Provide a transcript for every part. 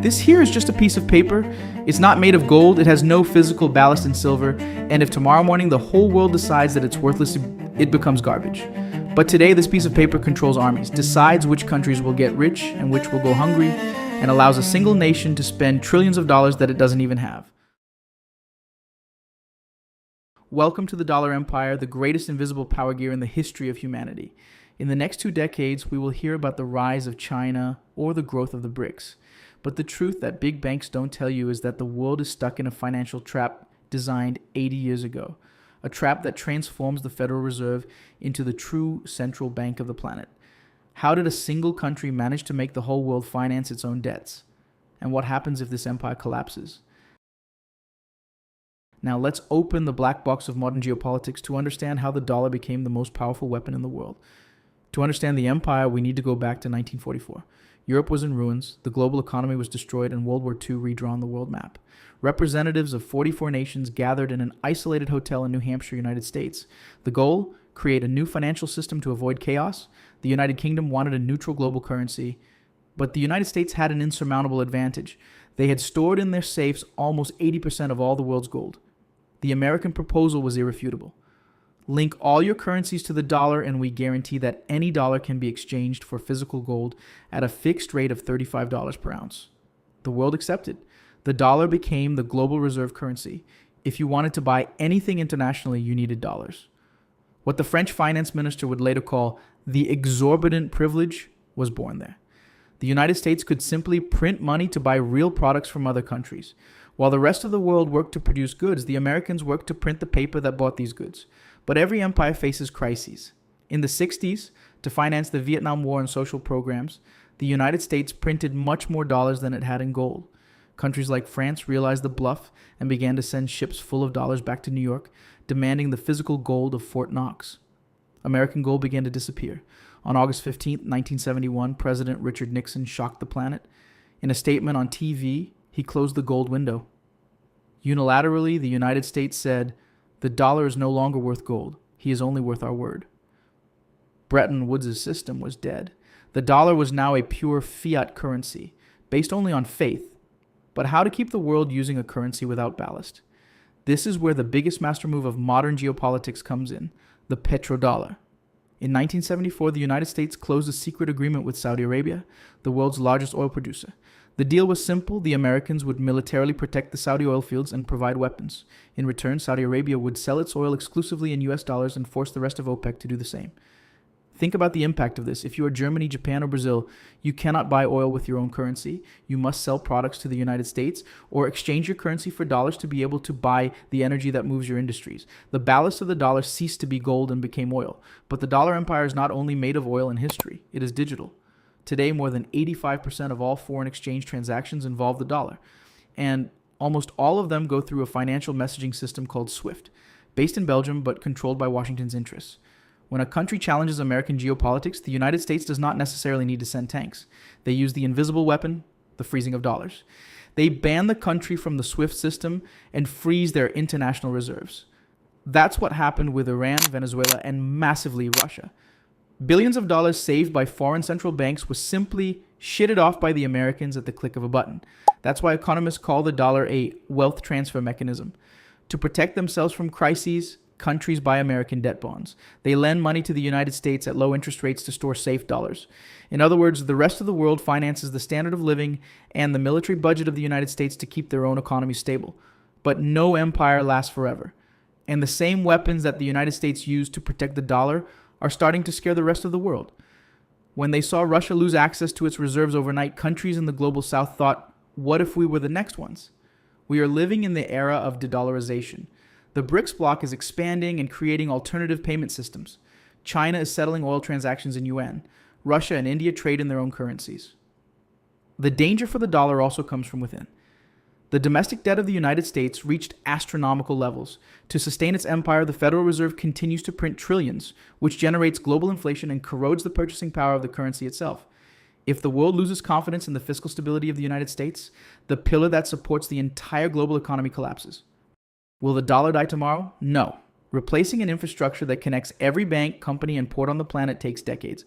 This here is just a piece of paper. It's not made of gold, it has no physical ballast in silver, and if tomorrow morning the whole world decides that it's worthless, it becomes garbage. But today, this piece of paper controls armies, decides which countries will get rich and which will go hungry, and allows a single nation to spend trillions of dollars that it doesn't even have. Welcome to the dollar empire, the greatest invisible power gear in the history of humanity. In the next 2 decades, we will hear about the rise of China or the growth of the BRICS. But the truth that big banks don't tell you is that the world is stuck in a financial trap designed 80 years ago. A trap that transforms the Federal Reserve into the true central bank of the planet. How did a single country manage to make the whole world finance its own debts? And what happens if this empire collapses? Now let's open the black box of modern geopolitics to understand how the dollar became the most powerful weapon in the world. To understand the empire, we need to go back to 1944. Europe was in ruins, the global economy was destroyed, and World War II redrawn on the world map. Representatives of 44 nations gathered in an isolated hotel in New Hampshire, United States. The goal? Create a new financial system to avoid chaos. The United Kingdom wanted a neutral global currency, but the United States had an insurmountable advantage. They had stored in their safes almost 80% of all the world's gold. The American proposal was irrefutable. Link all your currencies to the dollar and we guarantee that any dollar can be exchanged for physical gold at a fixed rate of $35 per ounce. The world accepted. The dollar became the global reserve currency. If you wanted to buy anything internationally, you needed dollars. What the French finance minister would later call the exorbitant privilege was born there. The United States could simply print money to buy real products from other countries. While the rest of the world worked to produce goods, the Americans worked to print the paper that bought these goods. But every empire faces crises. In the 60s, to finance the Vietnam War and social programs, the United States printed much more dollars than it had in gold. Countries like France realized the bluff and began to send ships full of dollars back to New York, demanding the physical gold of Fort Knox. American gold began to disappear. On August 15, 1971, President Richard Nixon shocked the planet. In a statement on TV, he closed the gold window. Unilaterally, the United States said, "The dollar is no longer worth gold. He is only worth our word." Bretton Woods' system was dead. The dollar was now a pure fiat currency, based only on faith. But how to keep the world using a currency without ballast? This is where the biggest master move of modern geopolitics comes in, the petrodollar. In 1974, the United States closed a secret agreement with Saudi Arabia, the world's largest oil producer. The deal was simple. The Americans would militarily protect the Saudi oil fields and provide weapons. In return, Saudi Arabia would sell its oil exclusively in US dollars and force the rest of OPEC to do the same. Think about the impact of this. If you are Germany, Japan, or Brazil, you cannot buy oil with your own currency. You must sell products to the United States or exchange your currency for dollars to be able to buy the energy that moves your industries. The ballast of the dollar ceased to be gold and became oil. But the dollar empire is not only made of oil in history, it is digital. Today, more than 85% of all foreign exchange transactions involve the dollar, and almost all of them go through a financial messaging system called SWIFT, based in Belgium but controlled by Washington's interests. When a country challenges American geopolitics, the United States does not necessarily need to send tanks. They use the invisible weapon, the freezing of dollars. They ban the country from the SWIFT system and freeze their international reserves. That's what happened with Iran, Venezuela, and massively Russia. Billions of dollars saved by foreign central banks was simply shitted off by the Americans at the click of a button. That's why economists call the dollar a wealth transfer mechanism. To protect themselves from crises, countries buy American debt bonds. They lend money to the United States at low interest rates to store safe dollars. In other words, the rest of the world finances the standard of living and the military budget of the United States to keep their own economy stable. But no empire lasts forever. And the same weapons that the United States used to protect the dollar are starting to scare the rest of the world. When they saw Russia lose access to its reserves overnight, countries in the global south thought, what if we were the next ones? We are living in the era of de-dollarization. The BRICS bloc is expanding and creating alternative payment systems. China is settling oil transactions in yuan. Russia and India trade in their own currencies. The danger for the dollar also comes from within. The domestic debt of the United States reached astronomical levels. To sustain its empire, the Federal Reserve continues to print trillions, which generates global inflation and corrodes the purchasing power of the currency itself. If the world loses confidence in the fiscal stability of the United States, the pillar that supports the entire global economy collapses. Will the dollar die tomorrow? No. Replacing an infrastructure that connects every bank, company, and port on the planet takes decades.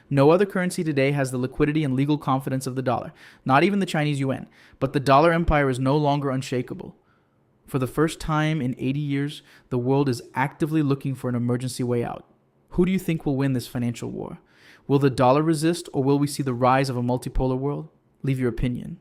No other currency today has the liquidity and legal confidence of the dollar, not even the Chinese yuan. But the dollar empire is no longer unshakable. For the first time in 80 years, the world is actively looking for an emergency way out. Who do you think will win this financial war? Will the dollar resist, or will we see the rise of a multipolar world? Leave your opinion.